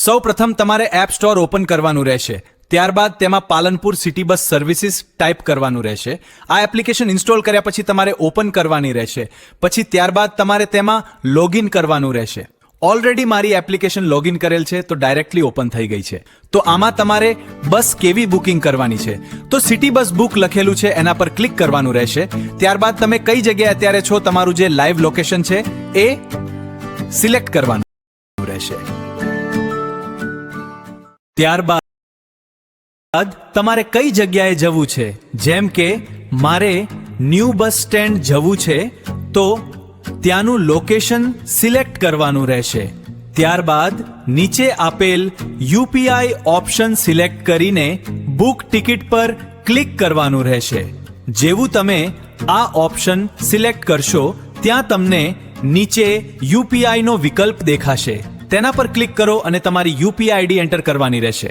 સૌપ્રથમ તમારે app store open કરવાનું રહેશે. ત્યારબાદ તેમાં Palanpur city bus services type કરવાનું રહેશે. આ એપ્લિકેશન ઇન્સ્ટોલ કર્યા પછી તમારે ઓપન કરવાની રહેશે. પછી ત્યારબાદ તમારે તેમાં લોગિન કરવાનું રહેશે. ઓલરેડી મારી એપ્લિકેશન લોગિન કરેલ છે તો ડાયરેક્ટલી ઓપન થઈ ગઈ છે. તો આમાં તમારે બસ કેવી બુકિંગ કરવાની છે, તો સિટી બસ બુક લખેલું છે એના પર ક્લિક કરવાનું રહેશે. ત્યારબાદ તમે કઈ જગ્યાએ અત્યારે છો, તમારું જે લાઈવ લોકેશન છે એ સિલેક્ટ કરવાનું રહેશે. ત્યારબાદ તમારે કઈ જગ્યાએ જવું છે, જેમ કે મારે ન્યૂ બસ સ્ટેન્ડ જવું છે તો ત્યાંનું લોકેશન સિલેક્ટ કરવાનું રહેશે. ત્યારબાદ નીચે આપેલ યુપીઆઈ ઓપ્શન સિલેક્ટ કરીને બુક ટિકિટ પર ક્લિક કરવાનું રહેશે. જેવું તમે આ ઓપ્શન સિલેક્ટ કરશો ત્યાં તમને નીચે યુપીઆઈ નો વિકલ્પ દેખાશે. તેના પર ક્લિક કરો અને તમારી યુપીઆઈ આઈડી એન્ટર કરવાની રહેશે.